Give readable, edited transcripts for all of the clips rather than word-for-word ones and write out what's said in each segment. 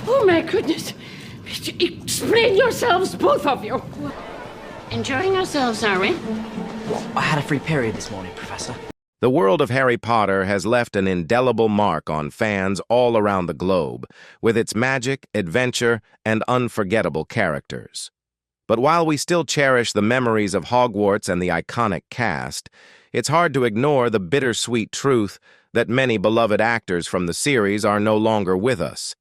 Oh, my goodness. Explain yourselves, both of you. Enjoying ourselves, are we? I had a free period this morning, Professor. The world of Harry Potter has left an indelible mark on fans all around the globe, with its magic, adventure, and unforgettable characters. But while we still cherish the memories of Hogwarts and the iconic cast, it's hard to ignore the bittersweet truth that many beloved actors from the series are no longer with us.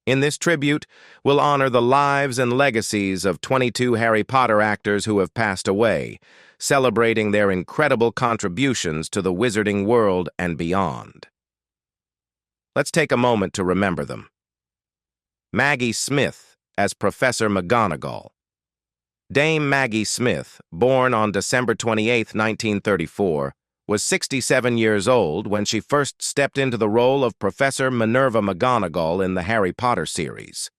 In this tribute, we'll honor the lives and legacies of 22 Harry Potter actors who have passed away, celebrating their incredible contributions to the wizarding world and beyond. Let's take a moment to remember them. Maggie Smith as Professor McGonagall. Dame Maggie Smith, born on December 28, 1934, was 67 years old when she first stepped into the role of Professor Minerva McGonagall in the Harry Potter series.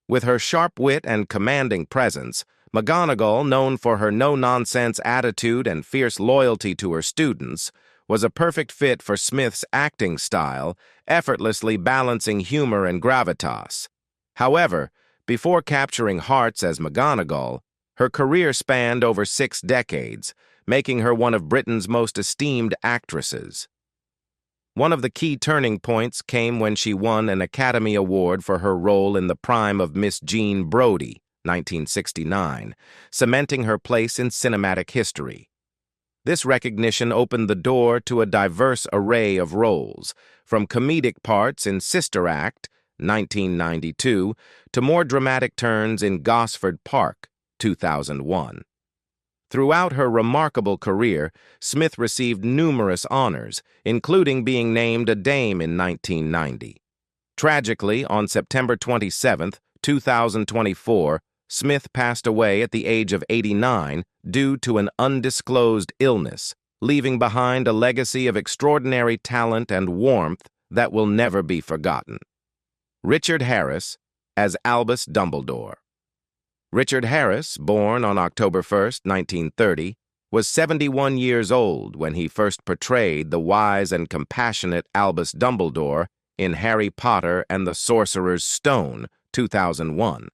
With her sharp wit and commanding presence, McGonagall, known for her no-nonsense attitude and fierce loyalty to her students, was a perfect fit for Smith's acting style, effortlessly balancing humor and gravitas. However, before capturing hearts as McGonagall, her career spanned over 6 decades, making her one of Britain's most esteemed actresses. One of the key turning points came when she won an Academy Award for her role in The Prime of Miss Jean Brodie, 1969, cementing her place in cinematic history. This recognition opened the door to a diverse array of roles, from comedic parts in Sister Act, 1992, to more dramatic turns in Gosford Park, 2001. Throughout her remarkable career, Smith received numerous honors, including being named a Dame in 1990. Tragically, on September 27, 2024, Smith passed away at the age of 89 due to an undisclosed illness, leaving behind a legacy of extraordinary talent and warmth that will never be forgotten. Richard Harris as Albus Dumbledore. Richard Harris, born on October 1, 1930, was 71 years old when he first portrayed the wise and compassionate Albus Dumbledore in Harry Potter and the Sorcerer's Stone, 2001.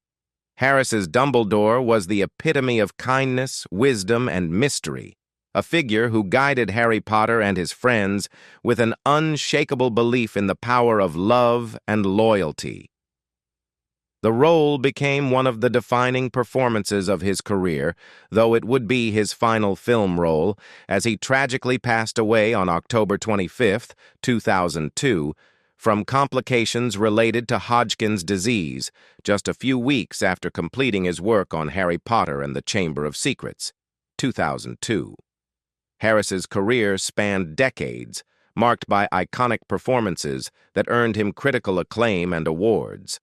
Harris's Dumbledore was the epitome of kindness, wisdom, and mystery, a figure who guided Harry Potter and his friends with an unshakable belief in the power of love and loyalty. The role became one of the defining performances of his career, though it would be his final film role, as he tragically passed away on October 25, 2002, from complications related to Hodgkin's disease, just a few weeks after completing his work on Harry Potter and the Chamber of Secrets, 2002. Harris's career spanned decades, marked by iconic performances that earned him critical acclaim and awards.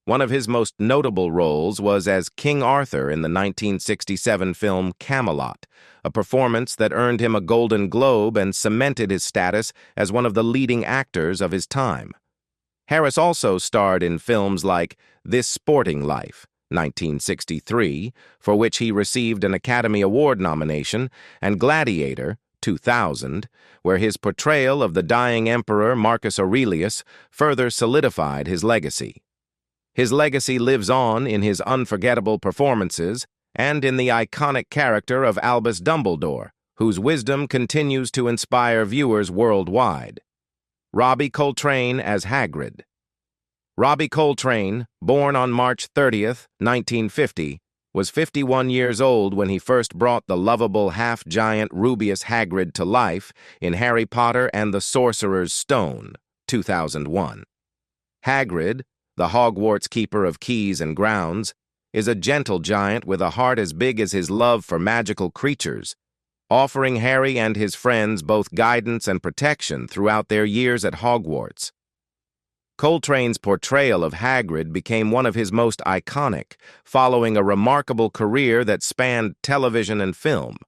One of his most notable roles was as King Arthur in the 1967 film Camelot, a performance that earned him a Golden Globe and cemented his status as one of the leading actors of his time. Harris also starred in films like This Sporting Life, 1963, for which he received an Academy Award nomination, and Gladiator, 2000, where his portrayal of the dying Emperor Marcus Aurelius further solidified his legacy. His legacy lives on in his unforgettable performances and in the iconic character of Albus Dumbledore, whose wisdom continues to inspire viewers worldwide. Robbie Coltrane as Hagrid. Robbie Coltrane, born on March 30, 1950, was 51 years old when he first brought the lovable half-giant Rubeus Hagrid to life in Harry Potter and the Sorcerer's Stone, 2001. Hagrid, the Hogwarts keeper of keys and grounds, is a gentle giant with a heart as big as his love for magical creatures, offering Harry and his friends both guidance and protection throughout their years at Hogwarts. Coltrane's portrayal of Hagrid became one of his most iconic, following a remarkable career that spanned television and film.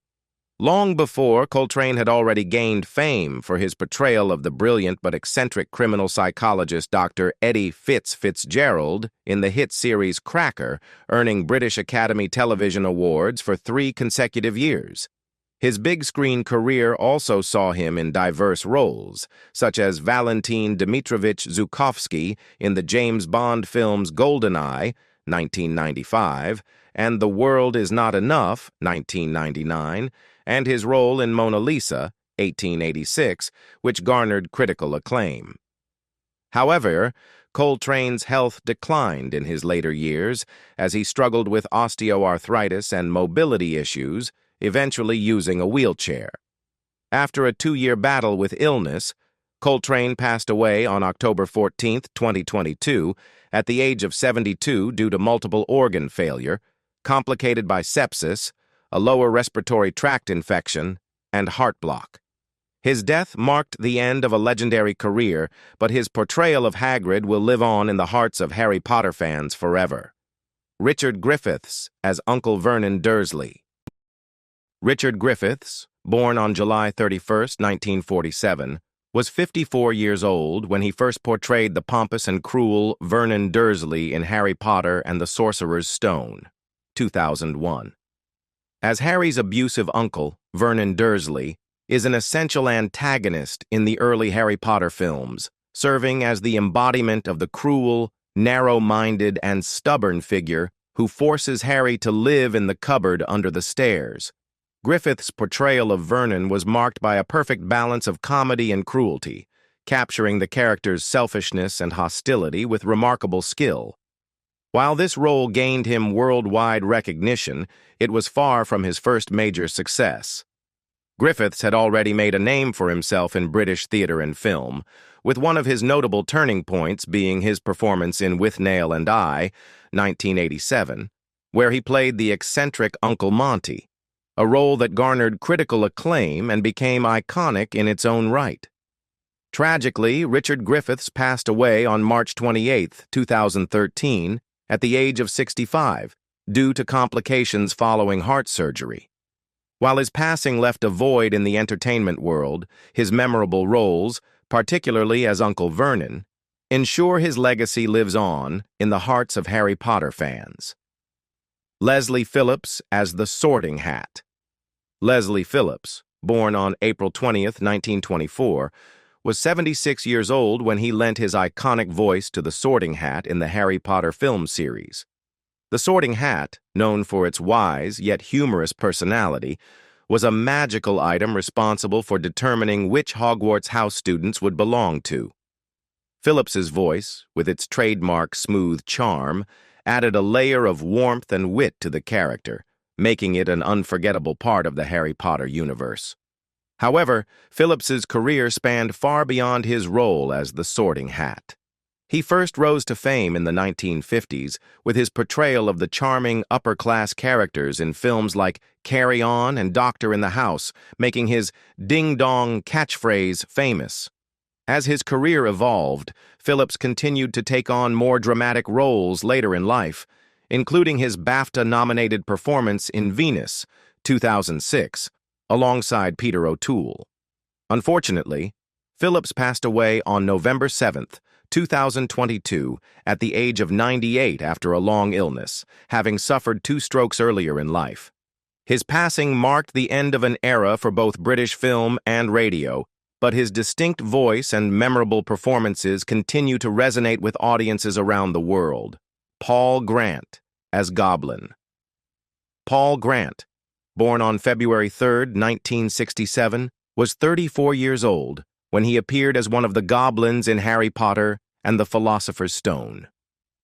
Long before, Coltrane had already gained fame for his portrayal of the brilliant but eccentric criminal psychologist Dr. Eddie Fitzgerald in the hit series Cracker, earning British Academy Television Awards for 3 consecutive years. His big-screen career also saw him in diverse roles, such as Valentin Dmitrovich Zhukovsky in the James Bond films GoldenEye, 1995, and The World Is Not Enough, 1999, and his role in Mona Lisa, 1886, which garnered critical acclaim. However, Coltrane's health declined in his later years as he struggled with osteoarthritis and mobility issues, eventually using a wheelchair. After a 2-year battle with illness, Coltrane passed away on October 14, 2022, at the age of 72 due to multiple organ failure, complicated by sepsis, a lower respiratory tract infection, and heart block. His death marked the end of a legendary career, but his portrayal of Hagrid will live on in the hearts of Harry Potter fans forever. Richard Griffiths as Uncle Vernon Dursley. Richard Griffiths, born on July 31, 1947, was 54 years old when he first portrayed the pompous and cruel Vernon Dursley in Harry Potter and the Sorcerer's Stone, 2001. As Harry's abusive uncle, Vernon Dursley is an essential antagonist in the early Harry Potter films, serving as the embodiment of the cruel, narrow-minded, and stubborn figure who forces Harry to live in the cupboard under the stairs. Griffith's portrayal of Vernon was marked by a perfect balance of comedy and cruelty, capturing the character's selfishness and hostility with remarkable skill. While this role gained him worldwide recognition, it was far from his first major success. Griffiths had already made a name for himself in British theatre and film, with one of his notable turning points being his performance in With Nail and I, 1987, where he played the eccentric Uncle Monty, a role that garnered critical acclaim and became iconic in its own right. Tragically, Richard Griffiths passed away on March 28, 2013, at the age of 65, due to complications following heart surgery. While his passing left a void in the entertainment world, his memorable roles, particularly as Uncle Vernon, ensure his legacy lives on in the hearts of Harry Potter fans. Leslie Phillips as the Sorting Hat. Leslie Phillips, born on April 20, 1924, was 76 years old when he lent his iconic voice to the Sorting Hat in the Harry Potter film series. The Sorting Hat, known for its wise yet humorous personality, was a magical item responsible for determining which Hogwarts house students would belong to. Phillips's voice, with its trademark smooth charm, added a layer of warmth and wit to the character, making it an unforgettable part of the Harry Potter universe. However, Phillips's career spanned far beyond his role as the Sorting Hat. He first rose to fame in the 1950s with his portrayal of the charming upper-class characters in films like Carry On and Doctor in the House, making his ding-dong catchphrase famous. As his career evolved, Phillips continued to take on more dramatic roles later in life, including his BAFTA-nominated performance in Venus, 2006, alongside Peter O'Toole. Unfortunately, Phillips passed away on November 7, 2022, at the age of 98 after a long illness, having suffered 2 strokes earlier in life. His passing marked the end of an era for both British film and radio, but his distinct voice and memorable performances continue to resonate with audiences around the world. Paul Grant as Goblin. Paul Grant, born on February 3, 1967, was 34 years old when he appeared as one of the goblins in Harry Potter and the Philosopher's Stone.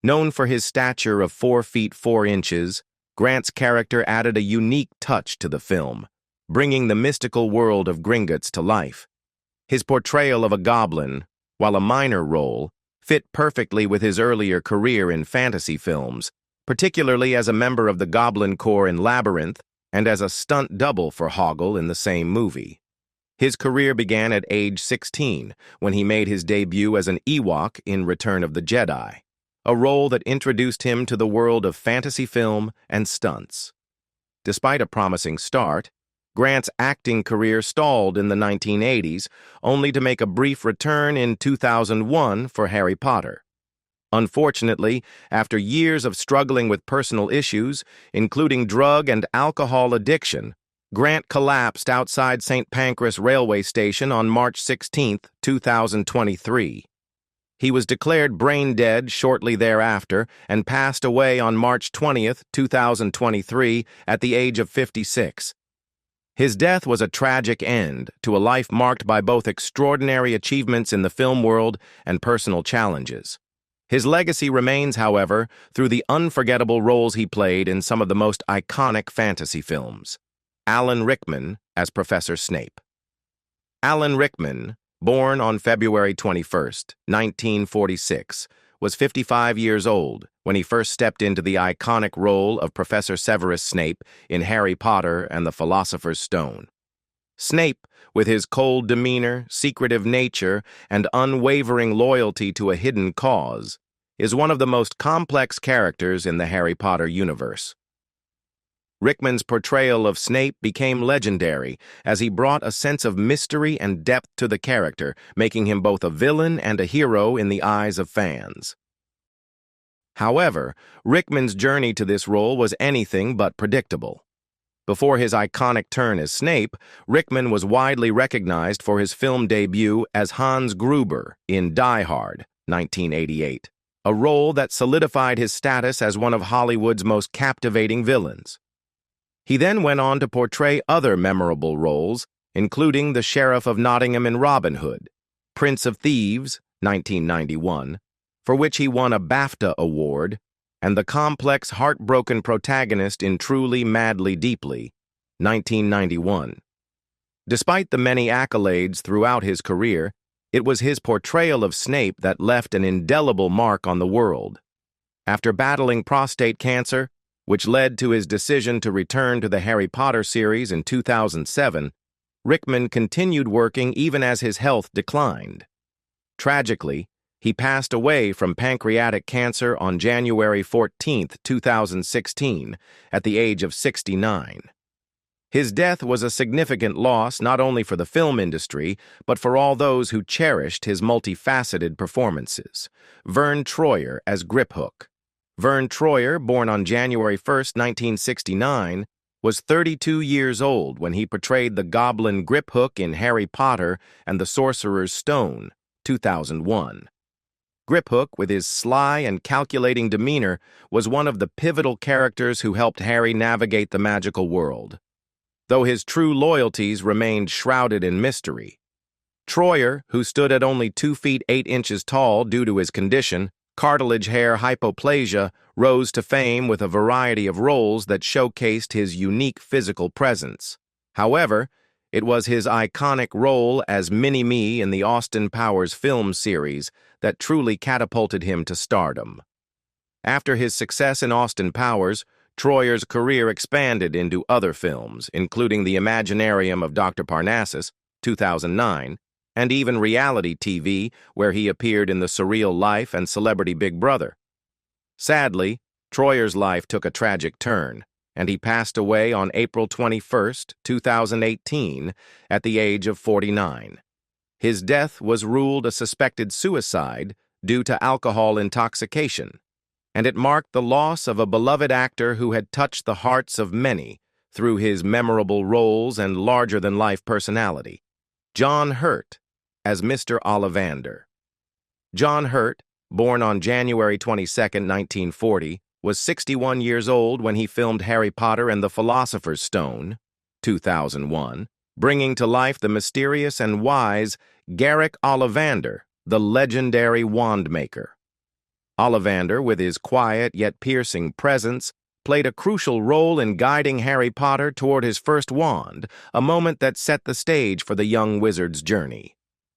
Known for his stature of 4 feet 4 inches, Grant's character added a unique touch to the film, bringing the mystical world of Gringotts to life. His portrayal of a goblin, while a minor role, fit perfectly with his earlier career in fantasy films, particularly as a member of the Goblin Corps in Labyrinth and as a stunt double for Hoggle in the same movie. His career began at age 16 when he made his debut as an Ewok in Return of the Jedi, a role that introduced him to the world of fantasy film and stunts. Despite a promising start, Grant's acting career stalled in the 1980s, only to make a brief return in 2001 for Harry Potter. Unfortunately, after years of struggling with personal issues, including drug and alcohol addiction, Grant collapsed outside St. Pancras railway station on March 16, 2023. He was declared brain dead shortly thereafter and passed away on March 20, 2023, at the age of 56. His death was a tragic end to a life marked by both extraordinary achievements in the film world and personal challenges. His legacy remains, however, through the unforgettable roles he played in some of the most iconic fantasy films. Alan Rickman as Professor Snape. Alan Rickman, born on February 21, 1946, was 55 years old when he first stepped into the iconic role of Professor Severus Snape in Harry Potter and the Philosopher's Stone. Snape, with his cold demeanor, secretive nature, and unwavering loyalty to a hidden cause, is one of the most complex characters in the Harry Potter universe. Rickman's portrayal of Snape became legendary as he brought a sense of mystery and depth to the character, making him both a villain and a hero in the eyes of fans. However, Rickman's journey to this role was anything but predictable. Before his iconic turn as Snape, Rickman was widely recognized for his film debut as Hans Gruber in Die Hard, 1988, a role that solidified his status as one of Hollywood's most captivating villains. He then went on to portray other memorable roles, including the Sheriff of Nottingham in Robin Hood, Prince of Thieves, 1991, for which he won a BAFTA award, and the complex, heartbroken protagonist in Truly, Madly, Deeply, 1991. Despite the many accolades throughout his career, it was his portrayal of Snape that left an indelible mark on the world. After battling prostate cancer, which led to his decision to return to the Harry Potter series in 2007, Rickman continued working even as his health declined. Tragically, he passed away from pancreatic cancer on January 14, 2016, at the age of 69. His death was a significant loss not only for the film industry, but for all those who cherished his multifaceted performances. Verne Troyer as Griphook. Verne Troyer, born on January 1, 1969, was 32 years old when he portrayed the goblin Griphook in Harry Potter and the Sorcerer's Stone, 2001. Griphook, with his sly and calculating demeanor, was one of the pivotal characters who helped Harry navigate the magical world, though his true loyalties remained shrouded in mystery. Troyer, who stood at only 2 feet 8 inches tall due to his condition, cartilage hair hypoplasia, rose to fame with a variety of roles that showcased his unique physical presence. However, it was his iconic role as Mini-Me in the Austin Powers film series that truly catapulted him to stardom. After his success in Austin Powers, Troyer's career expanded into other films, including The Imaginarium of Dr. Parnassus, 2009, and even reality TV, where he appeared in The Surreal Life and Celebrity Big Brother. Sadly, Troyer's life took a tragic turn, and he passed away on April 21, 2018, at the age of 49. His death was ruled a suspected suicide due to alcohol intoxication, and it marked the loss of a beloved actor who had touched the hearts of many through his memorable roles and larger-than-life personality. John Hurt as Mr. Ollivander. John Hurt, born on January 22, 1940, was 61 years old when he filmed Harry Potter and the Philosopher's Stone, 2001, bringing to life the mysterious and wise Garrick Ollivander, the legendary wand maker. Ollivander, with his quiet yet piercing presence, played a crucial role in guiding Harry Potter toward his first wand, a moment that set the stage for the young wizard's journey.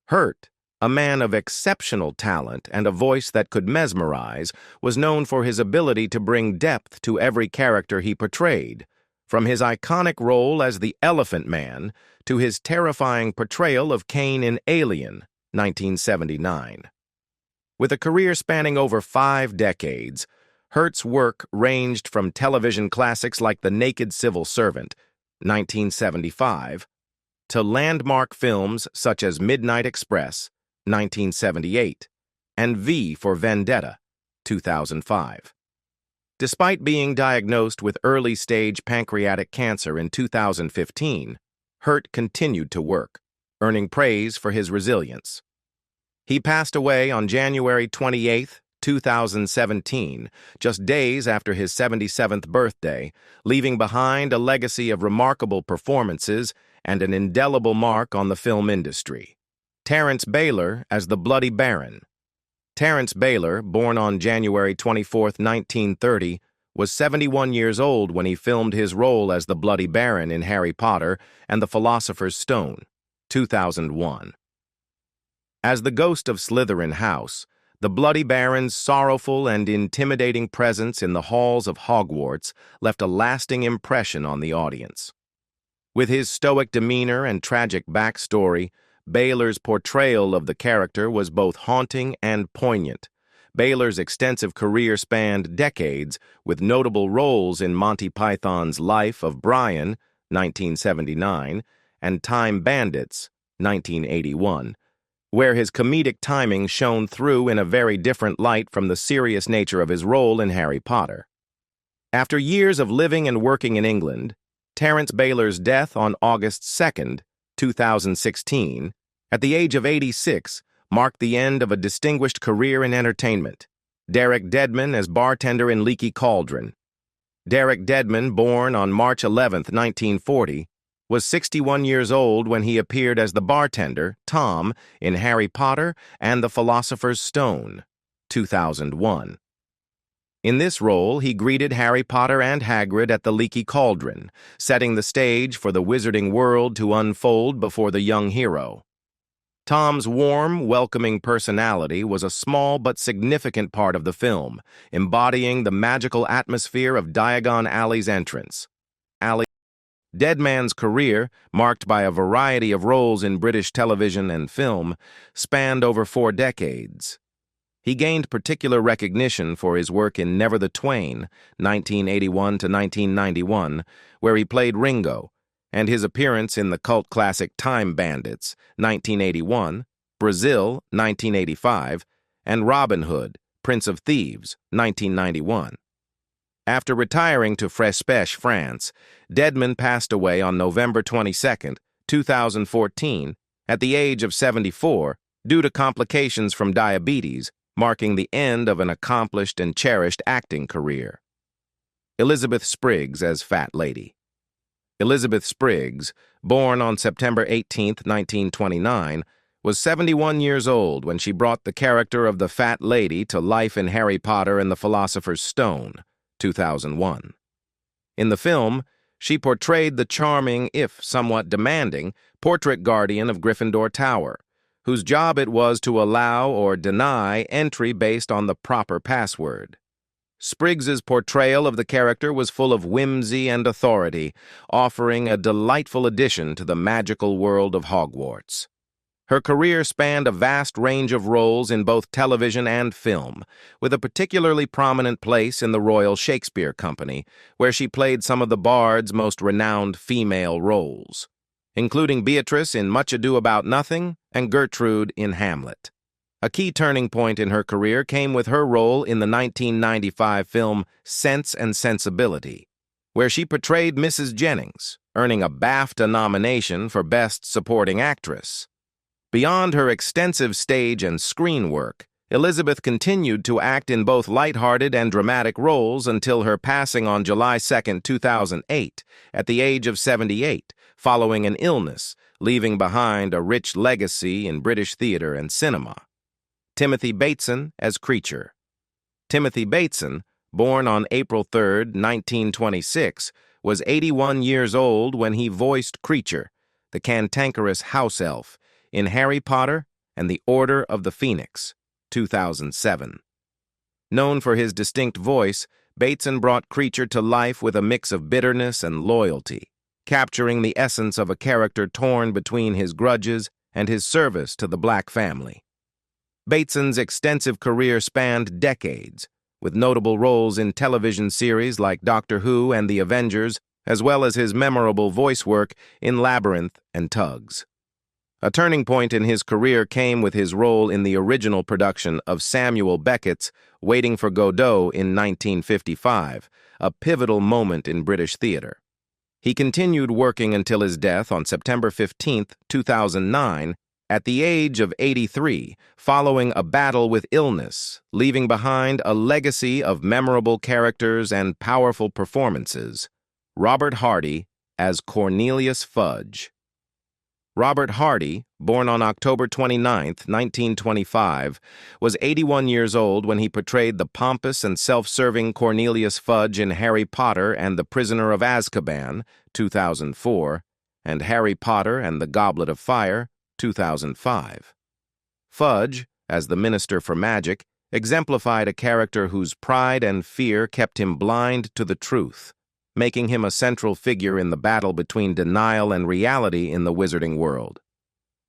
Hurt, a man of exceptional talent and a voice that could mesmerize, was known for his ability to bring depth to every character he portrayed, from his iconic role as the Elephant Man to his terrifying portrayal of Kane in Alien, 1979. With a career spanning over 5 decades, Hurt's work ranged from television classics like The Naked Civil Servant, 1975, to landmark films such as Midnight Express, 1978, and V for Vendetta, 2005. Despite being diagnosed with early-stage pancreatic cancer in 2015, Hurt continued to work, earning praise for his resilience. He passed away on January 28, 2017, just days after his 77th birthday, leaving behind a legacy of remarkable performances and an indelible mark on the film industry. Terence Baylor as the Bloody Baron. Terence Baylor, born on January 24, 1930, was 71 years old when he filmed his role as the Bloody Baron in Harry Potter and the Philosopher's Stone, 2001. As the ghost of Slytherin House, the Bloody Baron's sorrowful and intimidating presence in the halls of Hogwarts left a lasting impression on the audience. With his stoic demeanor and tragic backstory, Baylor's portrayal of the character was both haunting and poignant. Baylor's extensive career spanned decades, with notable roles in Monty Python's Life of Brian, 1979, and Time Bandits, 1981, where his comedic timing shone through in a very different light from the serious nature of his role in Harry Potter. After years of living and working in England, Terence Baylor's death on August 2, 2016, at the age of 86, marked the end of a distinguished career in entertainment. Derek Deadman as bartender in Leaky Cauldron. Derek Deadman, born on March 11, 1940, was 61 years old when he appeared as the bartender, Tom, in Harry Potter and the Philosopher's Stone, 2001. In this role, he greeted Harry Potter and Hagrid at the Leaky Cauldron, setting the stage for the wizarding world to unfold before the young hero. Tom's warm, welcoming personality was a small but significant part of the film, embodying the magical atmosphere of Diagon Alley's entrance. Deadman's career, marked by a variety of roles in British television and film, spanned over 4 decades. He gained particular recognition for his work in Never the Twain, 1981 to 1991, where he played Ringo, and his appearance in the cult classic Time Bandits, 1981, Brazil, 1985, and Robin Hood, Prince of Thieves, 1991. After retiring to Frespech, France, Deadman passed away on November 22, 2014, at the age of 74, due to complications from diabetes, marking the end of an accomplished and cherished acting career. Elizabeth Spriggs as Fat Lady. Elizabeth Spriggs, born on September 18, 1929, was 71 years old when she brought the character of the Fat Lady to life in Harry Potter and the Philosopher's Stone, 2001. In the film, she portrayed the charming, if somewhat demanding, portrait guardian of Gryffindor Tower, whose job it was to allow or deny entry based on the proper password. Spriggs's portrayal of the character was full of whimsy and authority, offering a delightful addition to the magical world of Hogwarts. Her career spanned a vast range of roles in both television and film, with a particularly prominent place in the Royal Shakespeare Company, where she played some of the Bard's most renowned female roles, including Beatrice in Much Ado About Nothing and Gertrude in Hamlet. A key turning point in her career came with her role in the 1995 film Sense and Sensibility, where she portrayed Mrs. Jennings, earning a BAFTA nomination for Best Supporting Actress. Beyond her extensive stage and screen work, Elizabeth continued to act in both lighthearted and dramatic roles until her passing on July 2, 2008, at the age of 78, following an illness, leaving behind a rich legacy in British theatre and cinema. Timothy Bateson as Kreacher. Timothy Bateson, born on April 3, 1926, was 81 years old when he voiced Kreacher, the cantankerous house elf, in Harry Potter and the Order of the Phoenix, 2007. Known for his distinct voice, Bateson brought Kreacher to life with a mix of bitterness and loyalty, capturing the essence of a character torn between his grudges and his service to the Black family. Bateson's extensive career spanned decades, with notable roles in television series like Doctor Who and The Avengers, as well as his memorable voice work in Labyrinth and Tugs. A turning point in his career came with his role in the original production of Samuel Beckett's Waiting for Godot in 1955, a pivotal moment in British theater. He continued working until his death on September 15, 2009, at the age of 83, following a battle with illness, leaving behind a legacy of memorable characters and powerful performances. Robert Hardy as Cornelius Fudge. Robert Hardy, born on October 29, 1925, was 81 years old when he portrayed the pompous and self-serving Cornelius Fudge in Harry Potter and the Prisoner of Azkaban, 2004, and Harry Potter and the Goblet of Fire, 2005. Fudge, as the Minister for Magic, exemplified a character whose pride and fear kept him blind to the truth, making him a central figure in the battle between denial and reality in the wizarding world.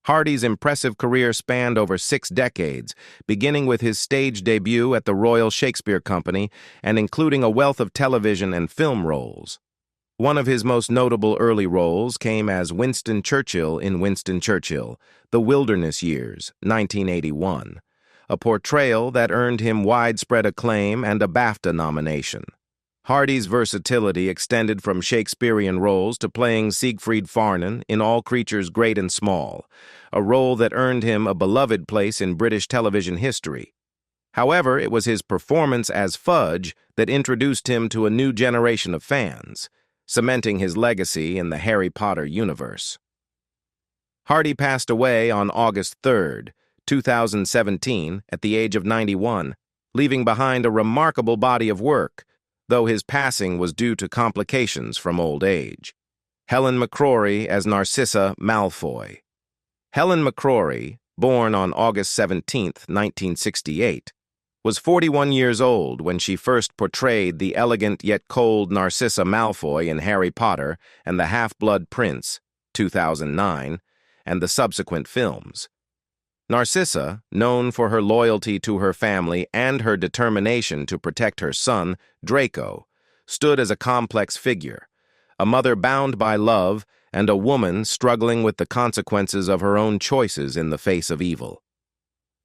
Hardy's impressive career spanned over 6 decades, beginning with his stage debut at the Royal Shakespeare Company and including a wealth of television and film roles. One of his most notable early roles came as Winston Churchill in Winston Churchill, The Wilderness Years, 1981, a portrayal that earned him widespread acclaim and a BAFTA nomination. Hardy's versatility extended from Shakespearean roles to playing Siegfried Farnan in All Creatures Great and Small, a role that earned him a beloved place in British television history. However, it was his performance as Fudge that introduced him to a new generation of fans, cementing his legacy in the Harry Potter universe. Hardy passed away on August 3, 2017, at the age of 91, leaving behind a remarkable body of work, though his passing was due to complications from old age. Helen McCrory as Narcissa Malfoy. Helen McCrory, born on August 17, 1968, was 41 years old when she first portrayed the elegant yet cold Narcissa Malfoy in Harry Potter and the Half-Blood Prince, 2009, and the subsequent films. Narcissa, known for her loyalty to her family and her determination to protect her son, Draco, stood as a complex figure, a mother bound by love and a woman struggling with the consequences of her own choices in the face of evil.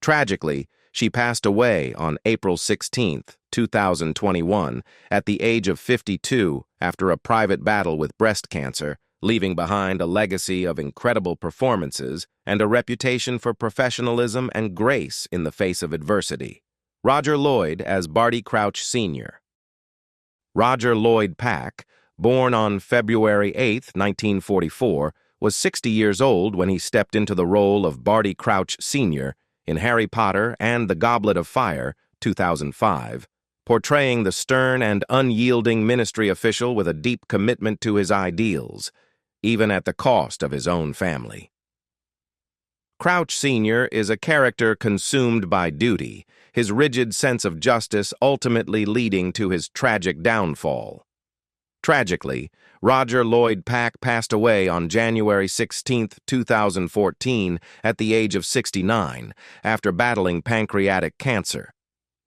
Tragically, she passed away on April 16, 2021, at the age of 52 after a private battle with breast cancer, leaving behind a legacy of incredible performances and a reputation for professionalism and grace in the face of adversity. Roger Lloyd as Barty Crouch Sr. Roger Lloyd Pack, born on February 8, 1944, was 60 years old when he stepped into the role of Barty Crouch Sr. in Harry Potter and the Goblet of Fire, 2005, portraying the stern and unyielding ministry official with a deep commitment to his ideals, even at the cost of his own family. Crouch Sr. is a character consumed by duty, his rigid sense of justice ultimately leading to his tragic downfall. Tragically, Roger Lloyd Pack passed away on January 16, 2014, at the age of 69, after battling pancreatic cancer.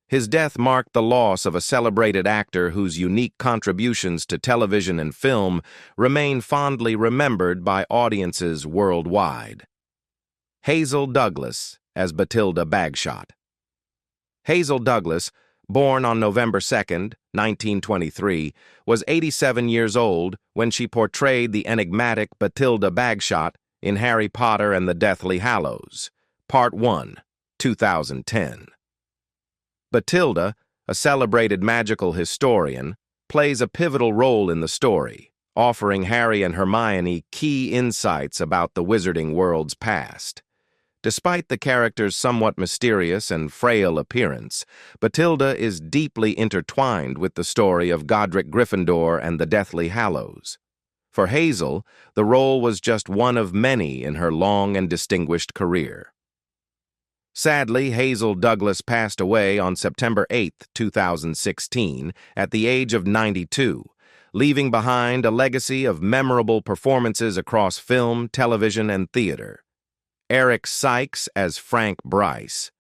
His death marked the loss of a celebrated actor whose unique contributions to television and film remain fondly remembered by audiences worldwide. Hazel Douglas as Bathilda Bagshot. Hazel Douglas, born on November 2, 1923, was 87 years old when she portrayed the enigmatic Bathilda Bagshot in Harry Potter and the Deathly Hallows, Part 1, 2010. Bathilda, a celebrated magical historian, plays a pivotal role in the story, offering Harry and Hermione key insights about the wizarding world's past. Despite the character's somewhat mysterious and frail appearance, Bathilda is deeply intertwined with the story of Godric Gryffindor and the Deathly Hallows. For Hazel, the role was just one of many in her long and distinguished career. Sadly, Hazel Douglas passed away on September 8, 2016, at the age of 92, leaving behind a legacy of memorable performances across film, television, and theater. Eric Sykes as Frank Bryce.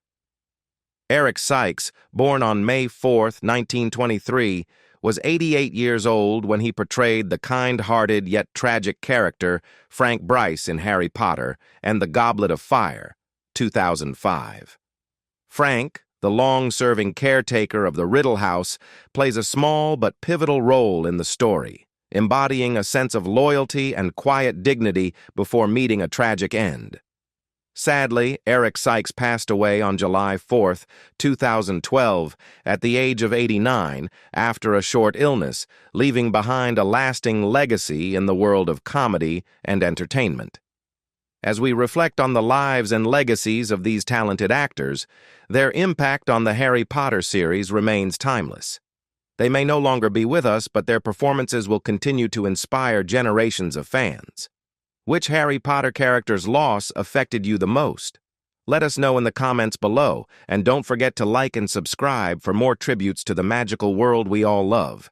Eric Sykes, born on May 4, 1923, was 88 years old when he portrayed the kind-hearted yet tragic character Frank Bryce in Harry Potter and the Goblet of Fire, 2005. Frank, the long-serving caretaker of the Riddle House, plays a small but pivotal role in the story, embodying a sense of loyalty and quiet dignity before meeting a tragic end. Sadly, Eric Sykes passed away on July 4, 2012, at the age of 89 after a short illness, leaving behind a lasting legacy in the world of comedy and entertainment. As we reflect on the lives and legacies of these talented actors, their impact on the Harry Potter series remains timeless. They may no longer be with us, but their performances will continue to inspire generations of fans. Which Harry Potter character's loss affected you the most? Let us know in the comments below, and don't forget to like and subscribe for more tributes to the magical world we all love.